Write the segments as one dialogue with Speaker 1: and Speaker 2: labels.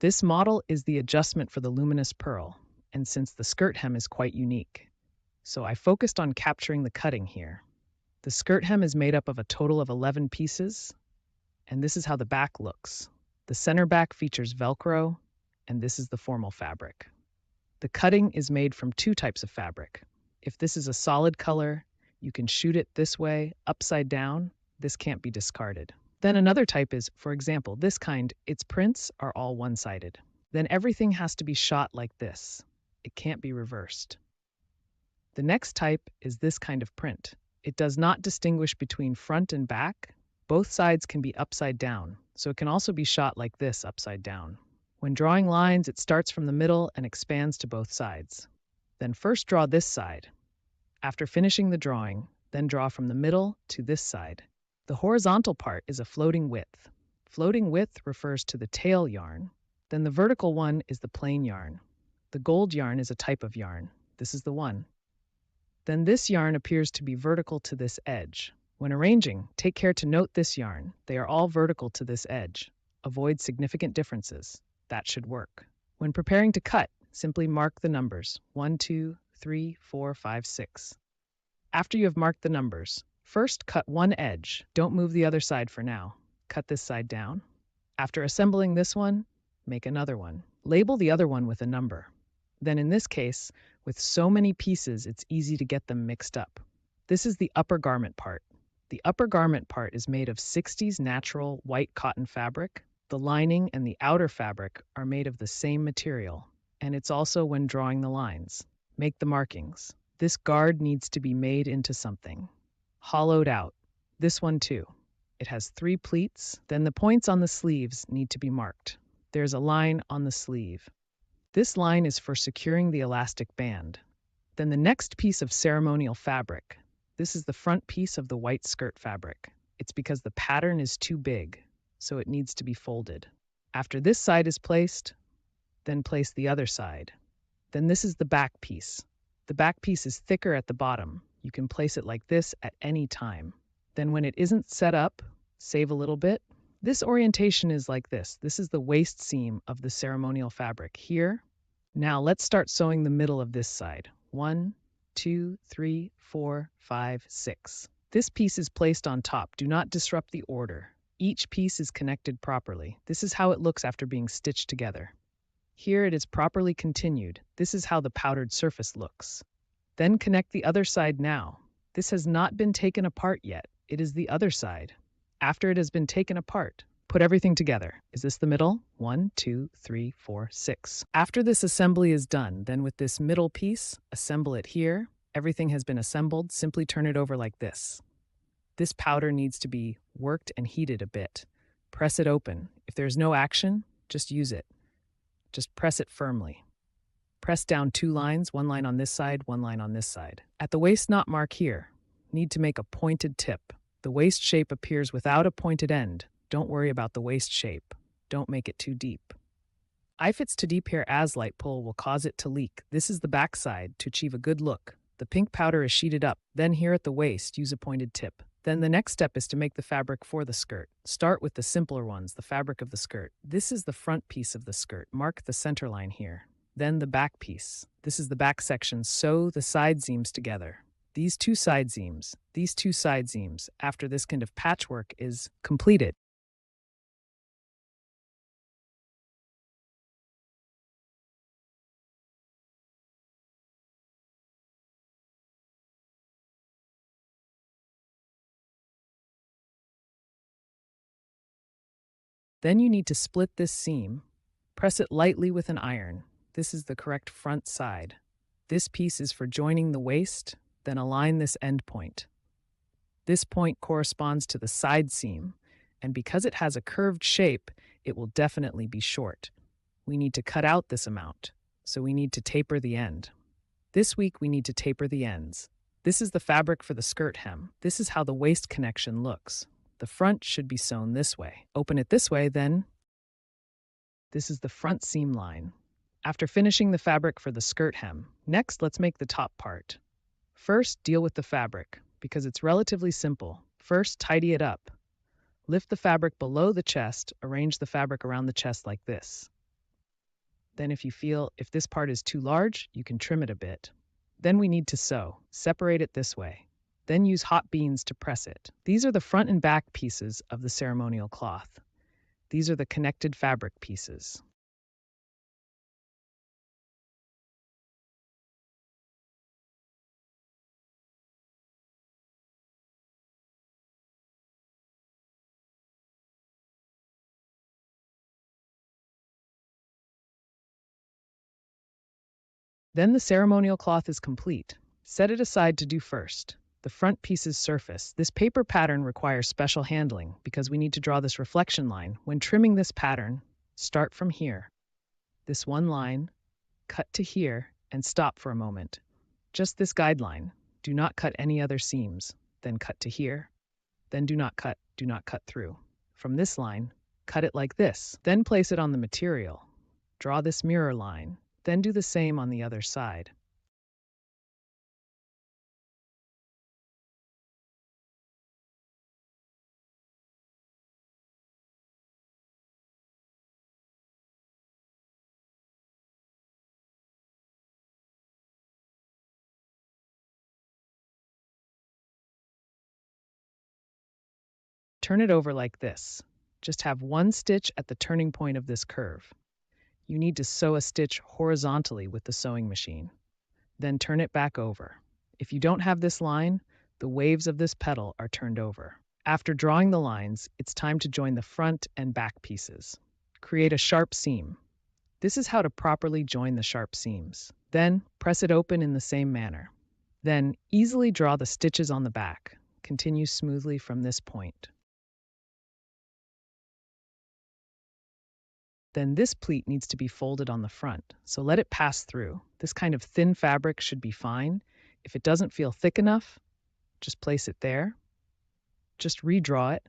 Speaker 1: This model is the adjustment for the luminous pearl, and since the skirt hem is quite unique, so I focused on capturing the cutting here. The skirt hem is made up of a total of 11 pieces, and this is how the back looks. The center back features Velcro, and this is the formal fabric. The cutting is made from two types of fabric. If this is a solid color, you can shoot it this way, upside down. This can't be discarded. Then another type is, for example, this kind, its prints are all one-sided. Then everything has to be shot like this. It can't be reversed. The next type is this kind of print. It does not distinguish between front and back. Both sides can be upside down, so it can also be shot like this upside down. When drawing lines, it starts from the middle and expands to both sides. Then first draw this side. After finishing the drawing, then draw from the middle to this side. The horizontal part is a floating width. Floating width refers to the tail yarn. Then the vertical one is the plain yarn. The gold yarn is a type of yarn. This is the one. Then this yarn appears to be vertical to this edge. When arranging, take care to note this yarn. They are all vertical to this edge. Avoid significant differences. That should work. When preparing to cut, simply mark the numbers 1, 2, 3, 4, 5, 6. After you have marked the numbers, first cut one edge. Don't move the other side for now. Cut this side down. After assembling this one, make another one. Label the other one with a number. Then in this case, with so many pieces, it's easy to get them mixed up. This is the upper garment part. The upper garment part is made of 60s natural white cotton fabric. The lining and the outer fabric are made of the same material, and it's also when drawing the lines. Make the markings. This guard needs to be made into something. Hollowed out. This one too. It has 3 pleats, then the points on the sleeves need to be marked. There's a line on the sleeve. This line is for securing the elastic band. Then the next piece of ceremonial fabric. This is the front piece of the white skirt fabric. It's because the pattern is too big, so it needs to be folded. After this side is placed, then place the other side. Then this is the back piece. The back piece is thicker at the bottom. You can place it like this at any time. Then when it isn't set up, save a little bit. This orientation is like this. This is the waist seam of the ceremonial fabric here. Now let's start sewing the middle of this side. 1, 2, 3, 4, 5, 6. This piece is placed on top. Do not disrupt the order. Each piece is connected properly. This is how it looks after being stitched together. Here it is properly continued. This is how the powdered surface looks. Then connect the other side now. This has not been taken apart yet. It is the other side. After it has been taken apart, put everything together. Is this the middle? 1, 2, 3, 4, 6. After this assembly is done, then with this middle piece, assemble it here. Everything has been assembled. Simply turn it over like this. This powder needs to be worked and heated a bit. Press it open. If there's no action, just use it. Just press it firmly. Press down 2 lines, 1 line on this side, 1 line on this side. At the waist knot mark here, need to make a pointed tip. The waist shape appears without a pointed end. Don't worry about the waist shape. Don't make it too deep. If it's too deep here, as light pull will cause it to leak. This is the back side to achieve a good look. The pink powder is sheeted up. Then here at the waist, use a pointed tip. Then the next step is to make the fabric for the skirt. Start with the simpler ones, the fabric of the skirt. This is the front piece of the skirt. Mark the center line here. Then the back piece. This is the back section. Sew the side seams together. These two side seams. After this kind of patchwork is completed. Then you need to split this seam. Press it lightly with an iron. This is the correct front side. This piece is for joining the waist, then align this end point. This point corresponds to the side seam, and because it has a curved shape, it will definitely be short. We need to cut out this amount, so we need to taper the end. This week we need to taper the ends. This is the fabric for the skirt hem. This is how the waist connection looks. The front should be sewn this way. Open it this way, then. This is the front seam line. After finishing the fabric for the skirt hem, next let's make the top part. First, deal with the fabric, because it's relatively simple. First, tidy it up. Lift the fabric below the chest, arrange the fabric around the chest like this. Then if this part is too large, you can trim it a bit. Then we need to sew. Separate it this way. Then use hot beans to press it. These are the front and back pieces of the ceremonial cloth. These are the connected fabric pieces. Then the ceremonial cloth is complete. Set it aside to do first. The front piece's surface. This paper pattern requires special handling because we need to draw this reflection line. When trimming this pattern, start from here. This one line, cut to here, and stop for a moment. Just this guideline. Do not cut any other seams. Then cut to here. Then do not cut through. From this line, cut it like this. Then place it on the material. Draw this mirror line. Then do the same on the other side. Turn it over like this. Just have one stitch at the turning point of this curve. You need to sew a stitch horizontally with the sewing machine. Then turn it back over. If you don't have this line, the waves of this petal are turned over. After drawing the lines, it's time to join the front and back pieces. Create a sharp seam. This is how to properly join the sharp seams. Then press it open in the same manner. Then easily draw the stitches on the back. Continue smoothly from this point. Then this pleat needs to be folded on the front, so let it pass through. This kind of thin fabric should be fine. If it doesn't feel thick enough, just place it there. Just redraw it.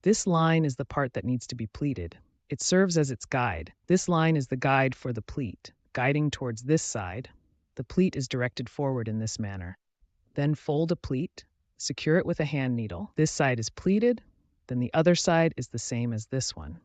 Speaker 1: This line is the part that needs to be pleated. It serves as its guide. This line is the guide for the pleat, guiding towards this side. The pleat is directed forward in this manner. Then fold a pleat, secure it with a hand needle. This side is pleated, then the other side is the same as this one.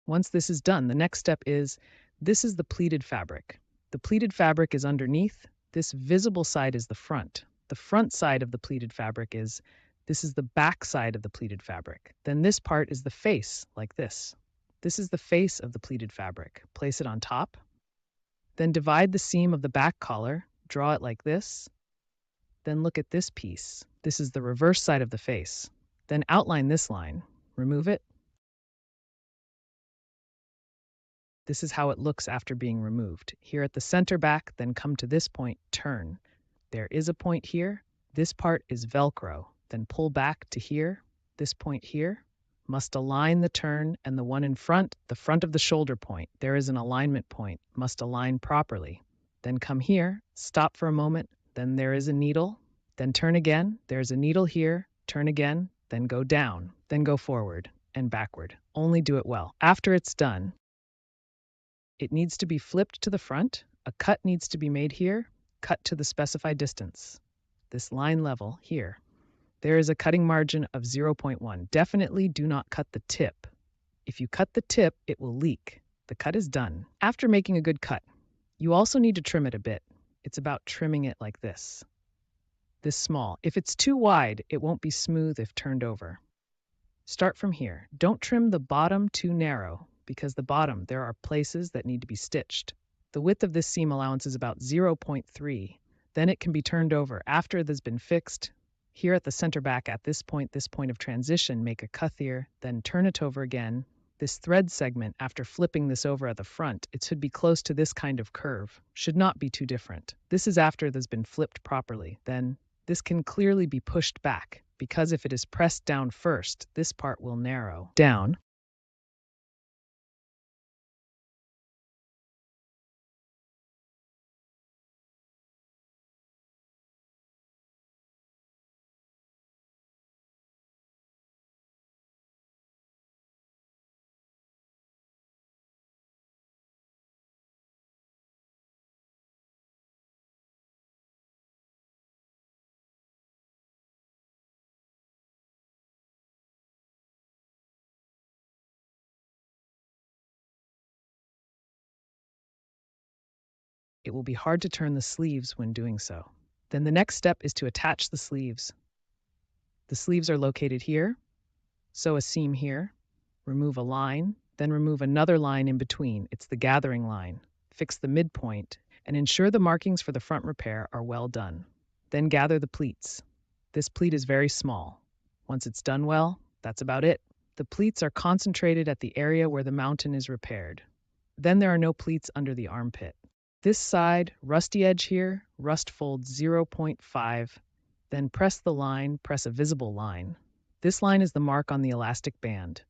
Speaker 1: Once this is done, the next step is, this is the pleated fabric. The pleated fabric is underneath. This visible side is the front. The front side of the pleated fabric this is the back side of the pleated fabric. Then this part is the face, like this. This is the face of the pleated fabric. Place it on top. Then divide the seam of the back collar, draw it like this. Then look at this piece. This is the reverse side of the face. Then outline this line. Remove it. This is how it looks after being removed. Here at the center back, then come to this point, turn. There is a point here. This part is Velcro. Then pull back to here. This point here. Must align the turn and the one in front, the front of the shoulder point. There is an alignment point. Must align properly. Then come here, stop for a moment. Then there is a needle. Then turn again. There's a needle here. Turn again. Then go down. Then go forward and backward. Only do it well. After it's done, it needs to be flipped to the front. A cut needs to be made here. Cut to the specified distance. This line level here. There is a cutting margin of 0.1. Definitely do not cut the tip. If you cut the tip, it will leak. The cut is done. After making a good cut, you also need to trim it a bit. It's about trimming it like this. This small. If it's too wide, it won't be smooth if turned over. Start from here. Don't trim the bottom too narrow, because the bottom, there are places that need to be stitched. The width of this seam allowance is about 0.3. Then it can be turned over after it has been fixed. Here at the center back at this point of transition, make a cuthier, then turn it over again. This thread segment, after flipping this over at the front, it should be close to this kind of curve. Should not be too different. This is after it has been flipped properly. Then this can clearly be pushed back, because if it is pressed down first, this part will narrow down. It will be hard to turn the sleeves when doing so. Then the next step is to attach the sleeves. The sleeves are located here. Sew a seam here. Remove a line, then remove another line in between. It's the gathering line. Fix the midpoint and ensure the markings for the front repair are well done. Then gather the pleats. This pleat is very small. Once it's done well, that's about it. The pleats are concentrated at the area where the mountain is repaired. Then there are no pleats under the armpit. This side, rusty edge here, rust fold 0.5. Then press the line, press a visible line. This line is the mark on the elastic band.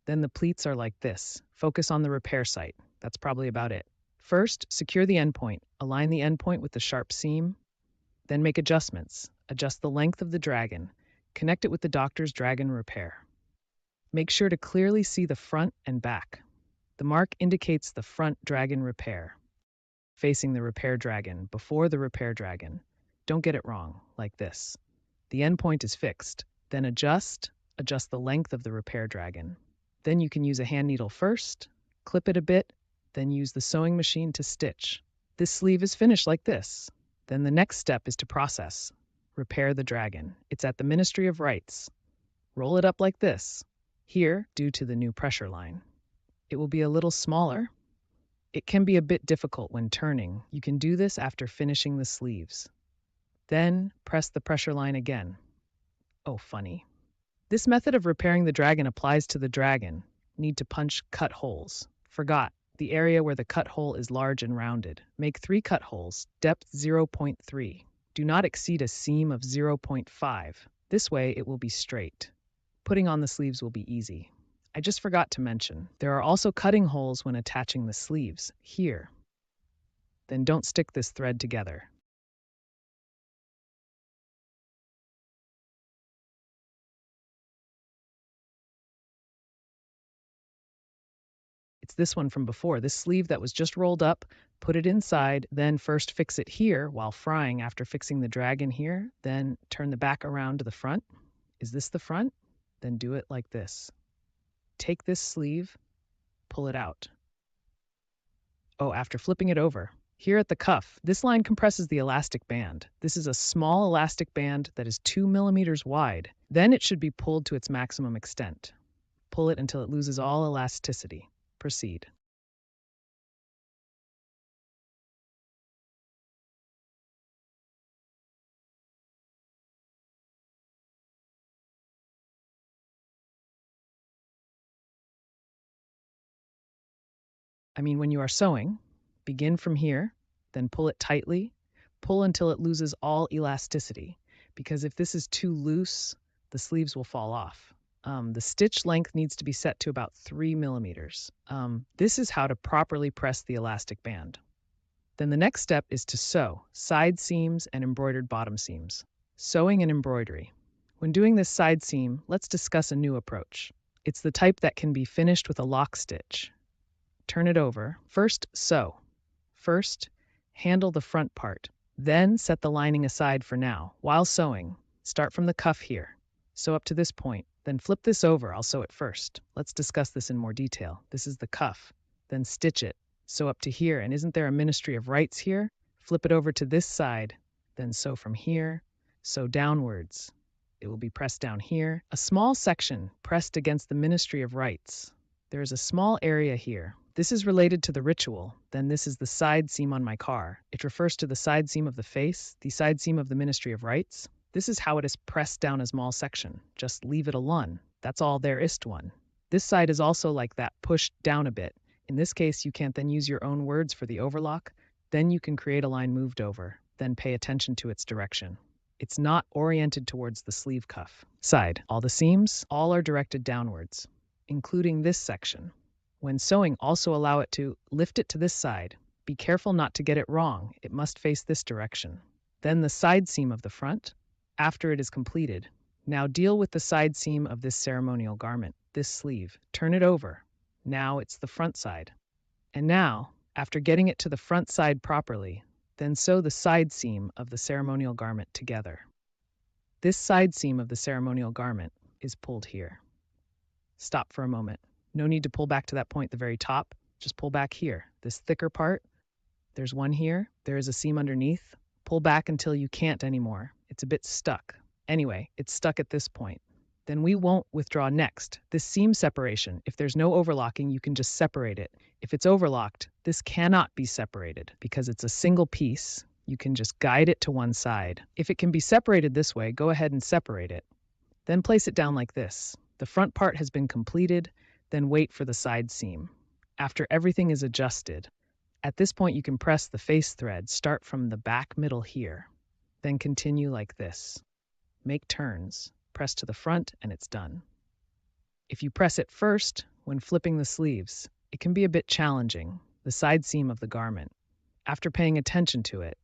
Speaker 1: Then the pleats are like this. Focus on the repair site. That's probably about it. First, secure the endpoint. Align the endpoint with the sharp seam. Then make adjustments. Adjust the length of the dragon. Connect it with the doctor's dragon repair. Make sure to clearly see the front and back. The mark indicates the front dragon repair. Facing the repair dragon, before the repair dragon. Don't get it wrong, like this. The endpoint is fixed. Then adjust the length of the repair dragon. Then you can use a hand needle first, clip it a bit, then use the sewing machine to stitch. This sleeve is finished like this. Then the next step is to process. Repair the dragon. It's at the Ministry of Rights. Roll it up like this. Here, due to the new pressure line. It will be a little smaller. It can be a bit difficult when turning. You can do this after finishing the sleeves. Then press the pressure line again. Oh, funny. This method of repairing the dragon applies to the dragon. Need to punch cut holes. Forgot. The area where the cut hole is large and rounded. Make 3 cut holes, depth 0.3. Do not exceed a seam of 0.5. This way it will be straight. Putting on the sleeves will be easy. I just forgot to mention, there are also cutting holes when attaching the sleeves, here. Then don't stick this thread together. It's this one from before, this sleeve that was just rolled up, put it inside, then first fix it here while frying after fixing the dragon here, then turn the back around to the front. Is this the front? Then do it like this. Take this sleeve, pull it out. Oh, after flipping it over. Here at the cuff, this line compresses the elastic band. This is a small elastic band that is 2 millimeters wide. Then it should be pulled to its maximum extent. Pull it until it loses all elasticity. Proceed. When you are sewing, begin from here, then pull it tightly, pull until it loses all elasticity, because if this is too loose, the sleeves will fall off. The stitch length needs to be set to about 3 millimeters. This is how to properly press the elastic band. Then the next step is to sew side seams and embroidered bottom seams. Sewing and embroidery. When doing this side seam, let's discuss a new approach. It's the type that can be finished with a lock stitch. Turn it over. First, sew. First, handle the front part. Then set the lining aside for now. While sewing, start from the cuff here. Sew up to this point. Then flip this over. I'll sew it first. Let's discuss this in more detail. This is the cuff. Then stitch it. Sew up to here. And isn't there a Ministry of Rights here? Flip it over to this side. Then sew from here. Sew downwards. It will be pressed down here. A small section pressed against the Ministry of Rights. There is a small area here. This is related to the ritual. Then this is the side seam on my car. It refers to the side seam of the face, the side seam of the Ministry of Rights. This is how it is pressed down a small section. Just leave it alone. That's all there is to one. This side is also like that, pushed down a bit. In this case, you can't then use your own words for the overlock. Then you can create a line moved over. Then pay attention to its direction. It's not oriented towards the sleeve cuff. Side. All the seams, all are directed downwards, including this section. When sewing, also allow it to lift it to this side. Be careful not to get it wrong. It must face this direction. Then the side seam of the front. After it is completed, now deal with the side seam of this ceremonial garment, this sleeve. Turn it over. Now it's the front side. And now, after getting it to the front side properly, then sew the side seam of the ceremonial garment together. This side seam of the ceremonial garment is pulled here. Stop for a moment. No need to pull back to that point at the very top. Just pull back here, this thicker part. There's one here. There is a seam underneath. Pull back until you can't anymore. It's a bit stuck. Anyway, it's stuck at this point. Then we won't withdraw next. This seam separation, if there's no overlocking, you can just separate it. If it's overlocked, this cannot be separated because it's a single piece. You can just guide it to one side. If it can be separated this way, go ahead and separate it. Then place it down like this. The front part has been completed, then wait for the side seam. After everything is adjusted, at this point you can press the face thread, start from the back middle here, then continue like this. Make turns, press to the front, and it's done. If you press it first, when flipping the sleeves, it can be a bit challenging, the side seam of the garment. After paying attention to it,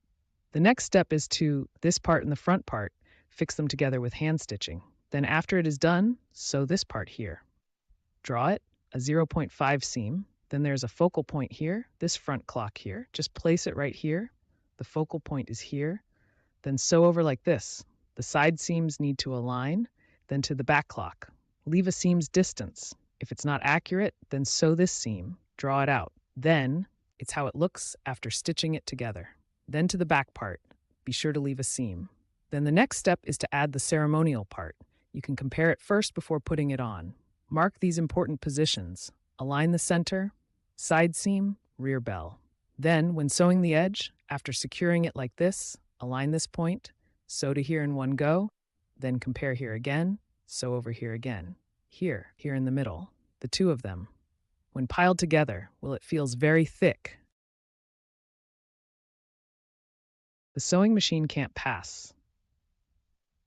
Speaker 1: the next step is to, this part and the front part, fix them together with hand stitching. Then after it is done, sew this part here. Draw it, a 0.5 seam, then there's a focal point here, this front clock here. Just place it right here. The focal point is here. Then sew over like this. The side seams need to align, then to the back clock. Leave a seam's distance. If it's not accurate, then sew this seam, draw it out. Then, it's how it looks after stitching it together. Then to the back part, be sure to leave a seam. Then the next step is to add the ceremonial part. You can compare it first before putting it on. Mark these important positions. Align the center, side seam, rear bell. Then, when sewing the edge, after securing it like this, align this point, sew to here in one go, then compare here again, sew over here again. Here in the middle, the two of them. When piled together, it feels very thick. The sewing machine can't pass.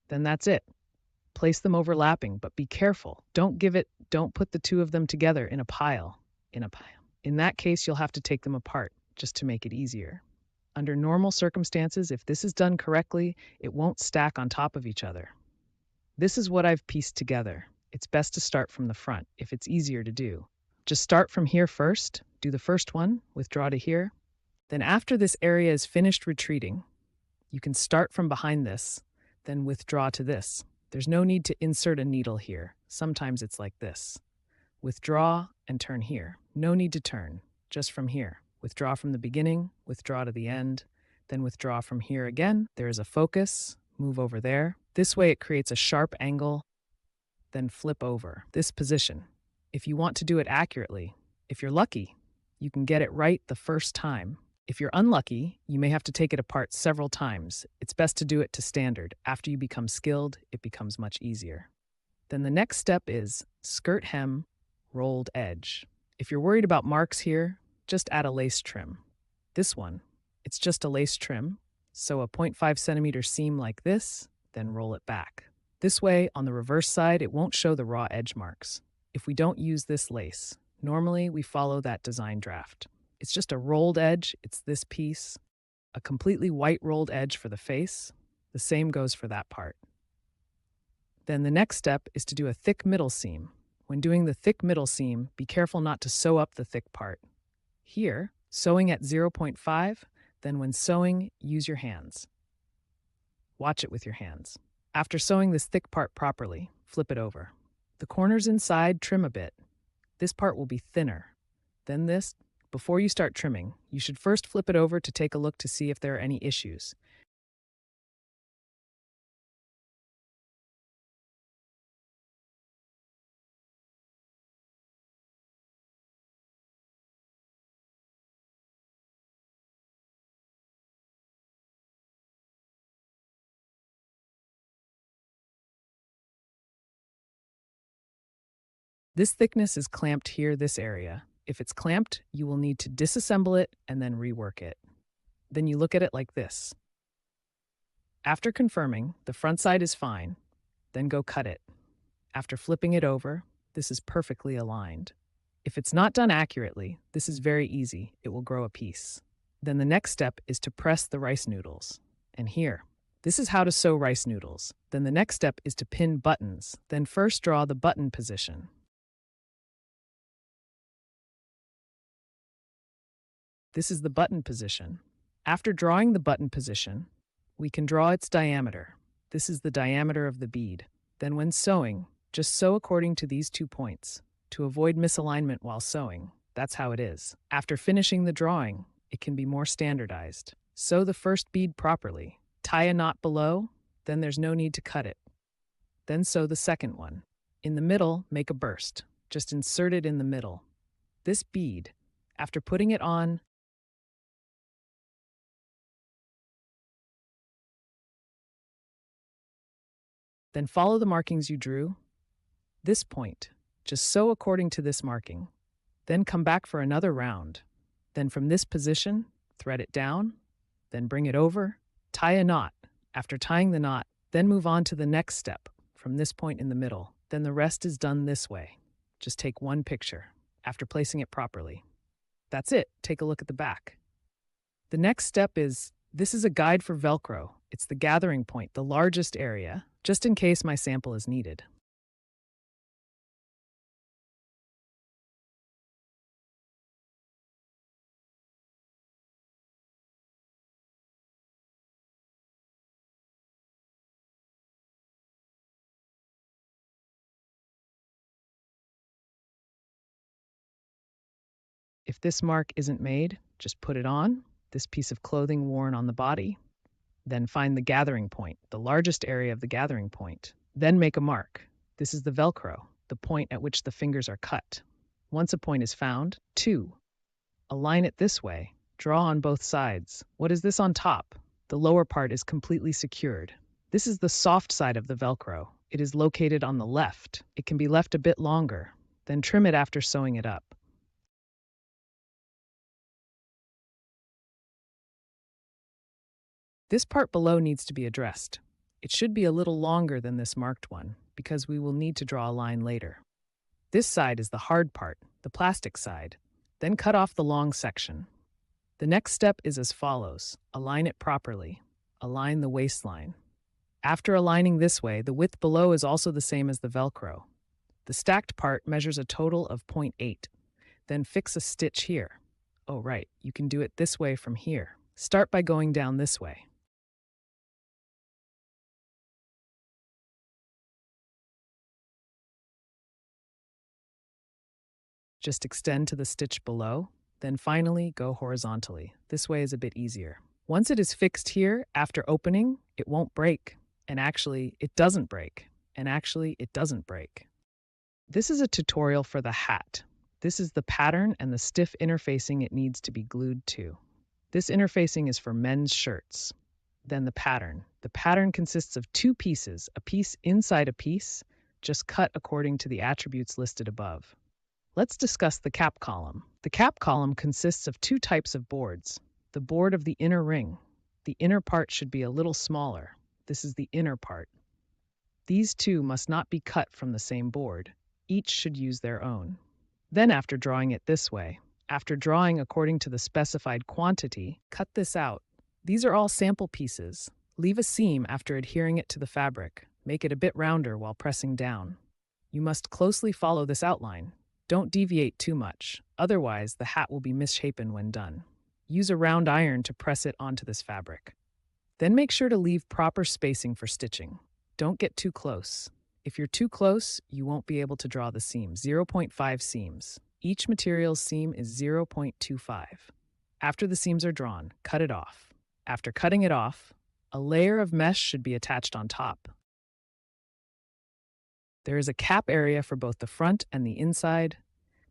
Speaker 1: Then that's it. Place them overlapping, but be careful. Don't put the two of them together in a pile. In that case, you'll have to take them apart, just to make it easier. Under normal circumstances, if this is done correctly, it won't stack on top of each other. This is what I've pieced together. It's best to start from the front, if it's easier to do. Just start from here first, do the first one, withdraw to here. Then after this area is finished retreating, you can start from behind this, then withdraw to this. There's no need to insert a needle here. Sometimes it's like this. Withdraw and turn here. No need to turn, just from here. Withdraw from the beginning, withdraw to the end, then withdraw from here again. There is a focus, move over there. This way it creates a sharp angle, then flip over. This position. If you want to do it accurately, if you're lucky, you can get it right the first time. If you're unlucky, you may have to take it apart several times. It's best to do it to standard. After you become skilled, it becomes much easier. Then the next step is skirt hem, rolled edge. If you're worried about marks here, just add a lace trim. This one, it's just a lace trim. Sew a 0.5 centimeter seam like this, then roll it back. This way, on the reverse side, it won't show the raw edge marks. If we don't use this lace, normally we follow that design draft. It's just a rolled edge, it's this piece. A completely white rolled edge for the face. The same goes for that part. Then the next step is to do a thick middle seam. When doing the thick middle seam, be careful not to sew up the thick part. Here, sewing at 0.5, then when sewing, use your hands. Watch it with your hands. After sewing this thick part properly, flip it over. The corners inside, trim a bit. This part will be thinner. Then this, before you start trimming, you should first flip it over to take a look to see if there are any issues. This thickness is clamped here, this area. If it's clamped, you will need to disassemble it and then rework it. Then you look at it like this. After confirming the front side is fine, then go cut it. After flipping it over, this is perfectly aligned. If it's not done accurately, this is very easy. It will grow a piece. Then the next step is to press the rice noodles. And here, this is how to sew rice noodles. Then the next step is to pin buttons. Then first draw the button position. This is the button position. After drawing the button position, we can draw its diameter. This is the diameter of the bead. Then when sewing, just sew according to these 2 points. To avoid misalignment while sewing, that's how it is. After finishing the drawing, it can be more standardized. Sew the first bead properly. Tie a knot below, then there's no need to cut it. Then sew the second one. In the middle, make a burst. Just insert it in the middle. This bead, after putting it on, then follow the markings you drew. This point, just sew according to this marking. Then come back for another round. Then from this position, thread it down, then bring it over, tie a knot. After tying the knot, then move on to the next step from this point in the middle. Then the rest is done this way. Just take one picture after placing it properly. That's it. Take a look at the back. The next step is, this is a guide for Velcro. It's the gathering point, the largest area, just in case my sample is needed. If this mark isn't made, just put it on, this piece of clothing worn on the body. Then find the gathering point, the largest area of the gathering point. Then make a mark. This is the Velcro, the point at which the fingers are cut. Once a point is found, 2. Align it this way. Draw on both sides. What is this on top? The lower part is completely secured. This is the soft side of the Velcro. It is located on the left. It can be left a bit longer. Then trim it after sewing it up. This part below needs to be addressed. It should be a little longer than this marked one, because we will need to draw a line later. This side is the hard part, the plastic side. Then cut off the long section. The next step is as follows. Align it properly. Align the waistline. After aligning this way, the width below is also the same as the Velcro. The stacked part measures a total of 0.8. Then fix a stitch here. Oh, right, you can do it this way from here. Start by going down this way. Just extend to the stitch below, then finally go horizontally. This way is a bit easier. Once it is fixed here, after opening, it won't break. And actually, it doesn't break. And actually, it doesn't break. This is a tutorial for the hat. This is the pattern and the stiff interfacing it needs to be glued to. This interfacing is for men's shirts. Then the pattern. The pattern consists of 2 pieces, a piece inside a piece, just cut according to the attributes listed above. Let's discuss the cap column. The cap column consists of 2 types of boards. The board of the inner ring. The inner part should be a little smaller. This is the inner part. These 2 must not be cut from the same board. Each should use their own. Then after drawing it this way, after drawing according to the specified quantity, cut this out. These are all sample pieces. Leave a seam after adhering it to the fabric. Make it a bit rounder while pressing down. You must closely follow this outline. Don't deviate too much, otherwise the hat will be misshapen when done. Use a round iron to press it onto this fabric. Then make sure to leave proper spacing for stitching. Don't get too close. If you're too close, you won't be able to draw the seam. 0.5 seams. Each material's seam is 0.25. After the seams are drawn, cut it off. After cutting it off, a layer of mesh should be attached on top. There is a cap area for both the front and the inside,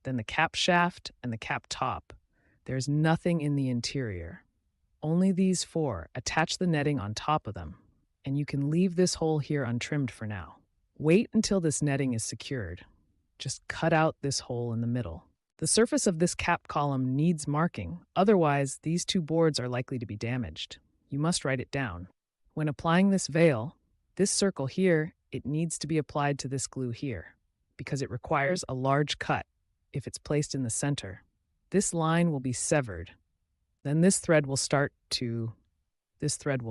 Speaker 1: then the cap shaft and the cap top. There's nothing in the interior. Only these 4. Attach the netting on top of them, and you can leave this hole here untrimmed for now. Wait until this netting is secured. Just cut out this hole in the middle. The surface of this cap column needs marking, otherwise these 2 boards are likely to be damaged. You must write it down. When applying this veil, this circle here, it needs to be applied to this glue here, because it requires a large cut if it's placed in the center. This line will be severed. Then this thread will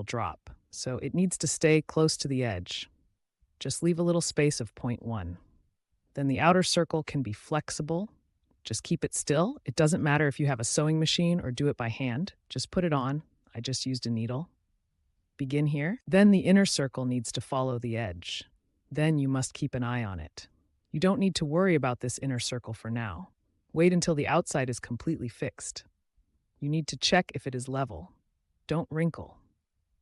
Speaker 1: drop, so it needs to stay close to the edge. Just leave a little space of 0.1. Then the outer circle can be flexible. Just keep it still. It doesn't matter if you have a sewing machine or do it by hand. Just put it on. I just used a needle. Begin here. Then the inner circle needs to follow the edge. Then you must keep an eye on it. You don't need to worry about this inner circle for now. Wait until the outside is completely fixed. You need to check if it is level. Don't wrinkle.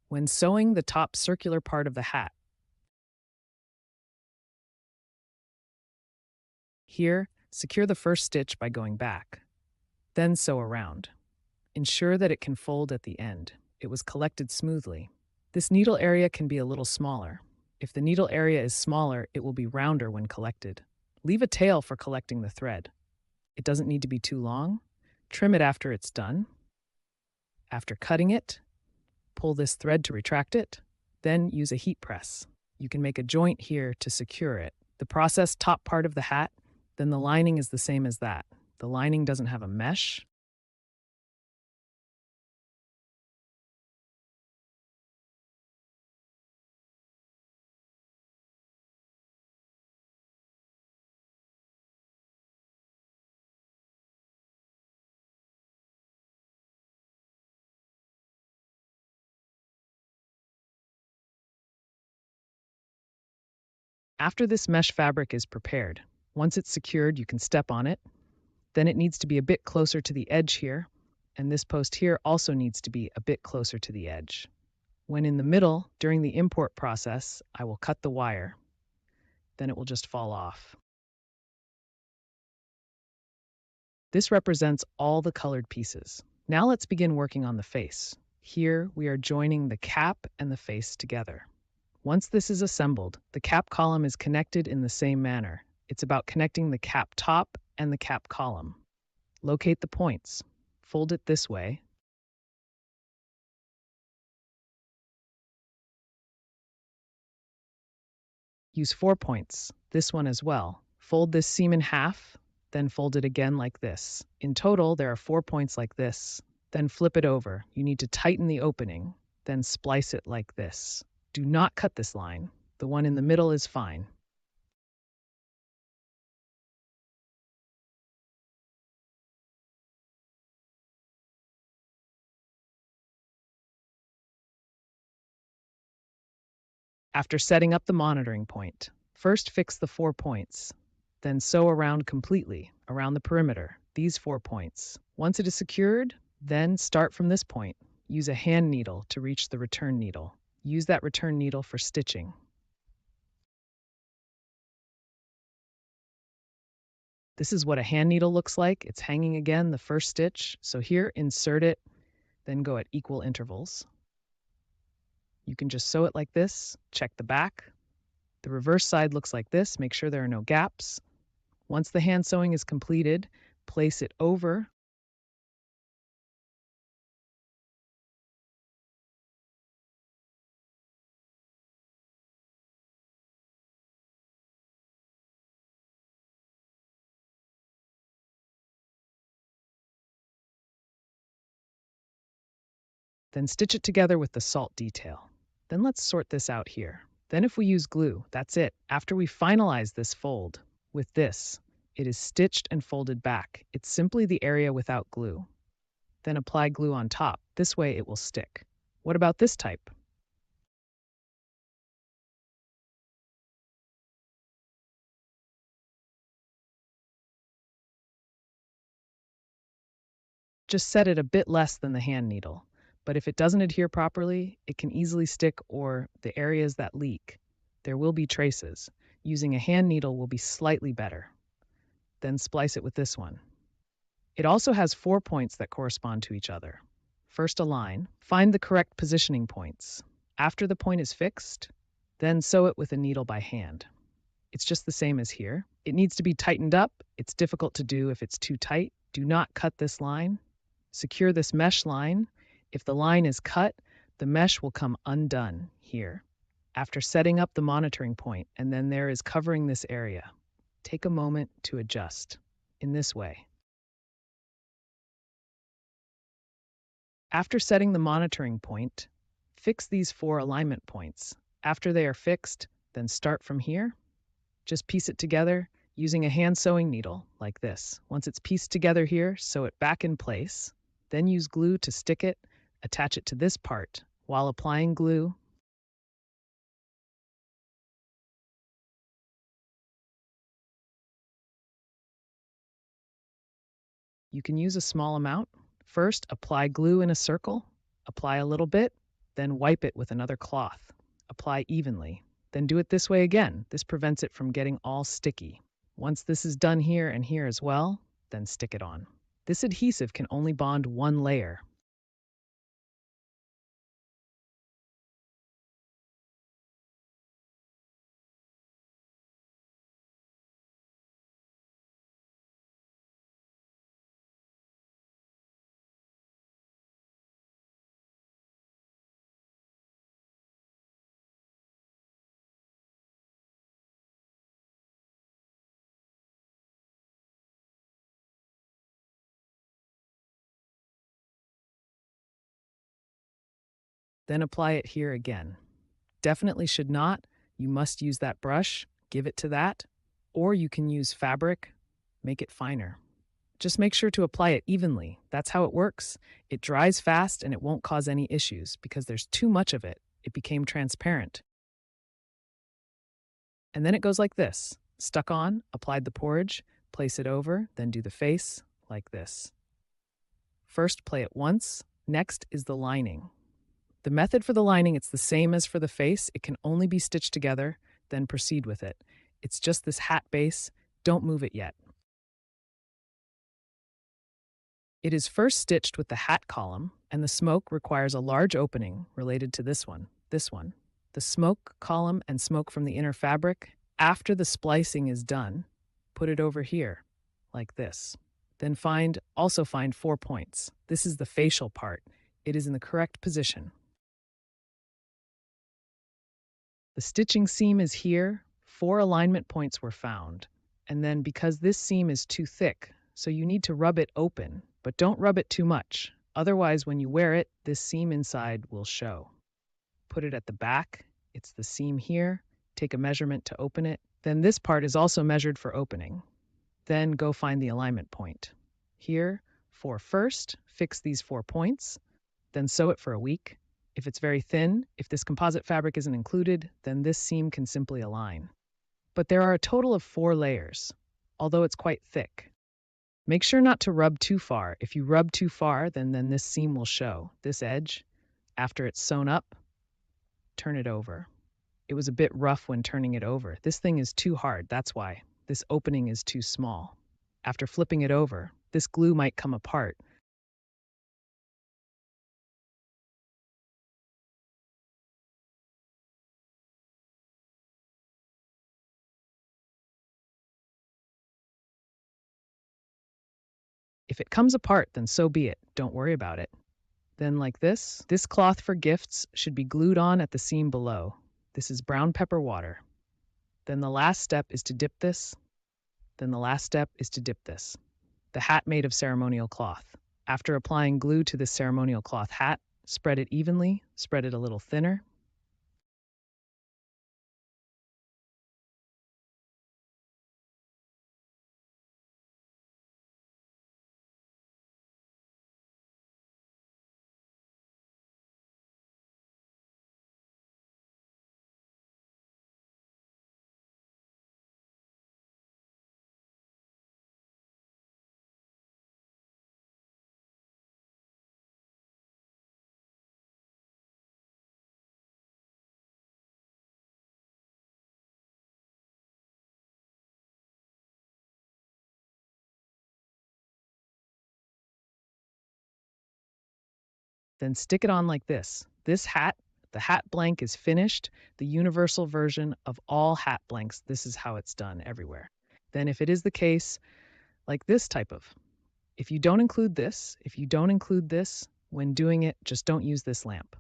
Speaker 1: When sewing the top circular part of the hat, here, secure the first stitch by going back. Then sew around. Ensure that it can fold at the end. It was collected smoothly. This needle area can be a little smaller. If the needle area is smaller, it will be rounder when collected. Leave a tail for collecting the thread. It doesn't need to be too long. Trim it after it's done. After cutting it, pull this thread to retract it. Then use a heat press. You can make a joint here to secure it. The processed top part of the hat, then the lining is the same as that. The lining doesn't have a mesh. After this mesh fabric is prepared, once it's secured, you can step on it. Then it needs to be a bit closer to the edge here, and this post here also needs to be a bit closer to the edge. When in the middle, during the import process, I will cut the wire. Then it will just fall off. This represents all the colored pieces. Now let's begin working on the face. Here we are joining the cap and the face together. Once this is assembled, the cap column is connected in the same manner. It's about connecting the cap top and the cap column. Locate the points. Fold it this way. Use 4 points, this one as well. Fold this seam in half, then fold it again like this. In total, there are 4 points like this. Then flip it over. You need to tighten the opening, then splice it like this. Do not cut this line. The one in the middle is fine. After setting up the monitoring point, first fix the 4 points, then sew around completely, around the perimeter, these 4 points. Once it is secured, then start from this point. Use a hand needle to reach the return needle. Use that return needle for stitching. This is what a hand needle looks like. It's hanging again, the first stitch. So here, insert it, then go at equal intervals. You can just sew it like this, check the back. The reverse side looks like this, make sure there are no gaps. Once the hand sewing is completed, place it over. Then stitch it together with the salt detail. Then let's sort this out here. Then if we use glue, that's it. After we finalize this fold with this, it is stitched and folded back. It's simply the area without glue. Then apply glue on top. This way it will stick. What about this type? Just set it a bit less than the hand needle. But if it doesn't adhere properly, it can easily stick, or the areas that leak, there will be traces. Using a hand needle will be slightly better. Then splice it with this one. It also has 4 points that correspond to each other. First align, find the correct positioning points. After the point is fixed, then sew it with a needle by hand. It's just the same as here. It needs to be tightened up. It's difficult to do if it's too tight. Do not cut this line. Secure this mesh line. If the line is cut, the mesh will come undone here. After setting up the monitoring point, and then there is covering this area, take a moment to adjust in this way. After setting the monitoring point, fix these 4 alignment points. After they are fixed, then start from here. Just piece it together using a hand sewing needle like this. Once it's pieced together here, sew it back in place. Then use glue to stick it, attach it to this part. While applying glue, you can use a small amount. First, apply glue in a circle, apply a little bit, then wipe it with another cloth. Apply evenly. Then do it this way again. This prevents it from getting all sticky. Once this is done here and here as well, then stick it on. This adhesive can only bond one layer. Then apply it here again. Definitely should not. You must use that brush, give it to that, or you can use fabric, make it finer. Just make sure to apply it evenly. That's how it works. It dries fast and it won't cause any issues because there's too much of it. It became transparent. And then it goes like this. Stuck on, applied the porridge, place it over, then do the face like this. First, play it once. Next is the lining. The method for the lining, it's the same as for the face. It can only be stitched together, then proceed with it. It's just this hat base. Don't move it yet. It is first stitched with the hat column, and the smoke requires a large opening related to this one. The smoke column and smoke from the inner fabric, after the splicing is done, put it over here, like this. Then also find 4 points. This is the facial part. It is in the correct position. The stitching seam is here. 4 alignment points were found. And then because this seam is too thick, so you need to rub it open, but don't rub it too much. Otherwise, when you wear it, this seam inside will show. Put it at the back. It's the seam here. Take a measurement to open it. Then this part is also measured for opening. Then go find the alignment point. Here, 4 first, fix these 4 points, then sew it for a week. If it's very thin, if this composite fabric isn't included, then this seam can simply align. But there are a total of 4 layers, although it's quite thick. Make sure not to rub too far. If you rub too far, then this seam will show. This edge, after it's sewn up, turn it over. It was a bit rough when turning it over. This thing is too hard, that's why. This opening is too small. After flipping it over, this glue might come apart. If it comes apart, then so be it. Don't worry about it. Then like this cloth for gifts should be glued on at the seam below. This is brown pepper water. Then the last step is to dip this. Then the last step is to dip this. The hat made of ceremonial cloth. After applying glue to this ceremonial cloth hat, spread it evenly, spread it a little thinner. Then stick it on like this. This hat, the hat blank is finished, the universal version of all hat blanks. This is how it's done everywhere. Then if it is the case, like this type of, if you don't include this, when doing it, just don't use this lamp.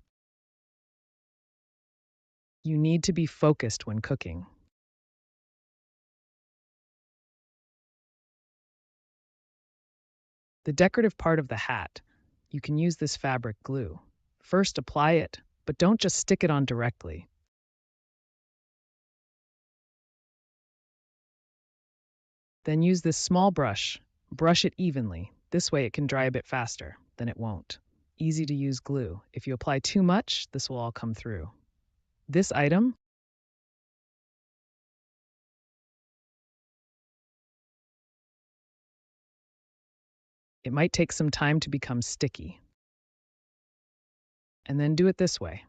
Speaker 1: You need to be focused when cooking. The decorative part of the hat, you can use this fabric glue. First apply it, but don't just stick it on directly. Then use this small brush, brush it evenly. This way it can dry a bit faster, then it won't. Easy to use glue. If you apply too much, this will all come through. This item, It might take some time to become sticky. And then do it this way.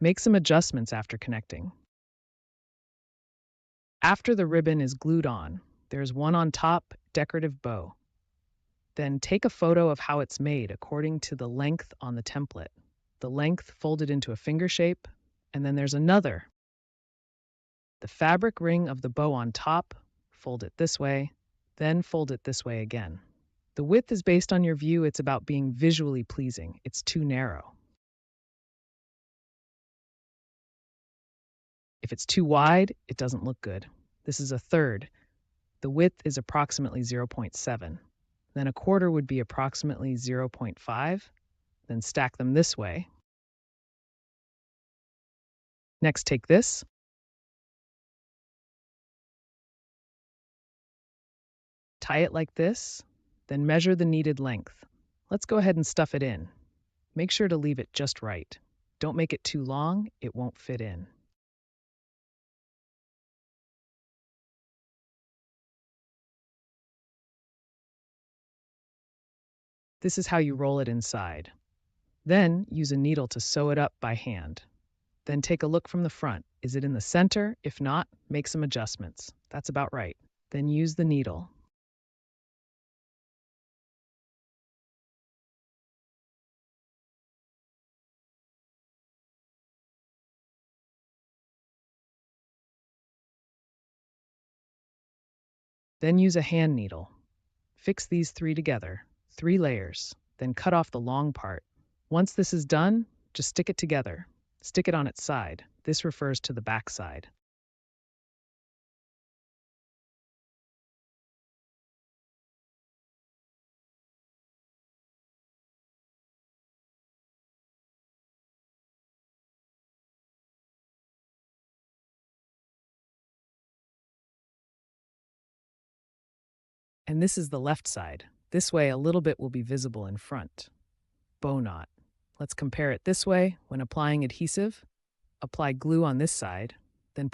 Speaker 1: Make some adjustments after connecting. After the ribbon is glued on, there's one on top decorative bow. Then take a photo of how it's made according to the length on the template. The length folded into a finger shape, and then there's another. The fabric ring of the bow on top, fold it this way, then fold it this way again. The width is based on your view. It's about being visually pleasing. It's too narrow. If it's too wide, it doesn't look good. This is a third. The width is approximately 0.7. Then a quarter would be approximately 0.5. Then stack them this way. Next, take this. Tie it like this, then measure the needed length. Let's go ahead and stuff it in. Make sure to leave it just right. Don't make it too long, it won't fit in. This is how you roll it inside. Then use a needle to sew it up by hand. Then take a look from the front. Is it in the center? If not, make some adjustments. That's about right. Then use the needle. Then use a hand needle. Fix these three together, 3 layers, then cut off the long part. Once this is done, just stick it together. Stick it on its side. This refers to the back side. And this is the left side. This way, a little bit will be visible in front. Bow knot. Let's compare it this way. When applying adhesive, apply glue on this side, then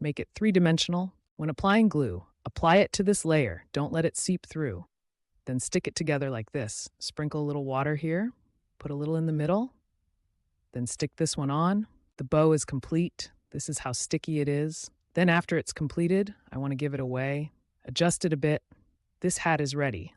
Speaker 1: make it 3-dimensional. When applying glue, apply it to this layer. Don't let it seep through. Then stick it together like this. Sprinkle a little water here, put a little in the middle, then stick this one on. The bow is complete. This is how sticky it is. Then after it's completed, I want to give it away. Adjust it a bit. This hat is ready.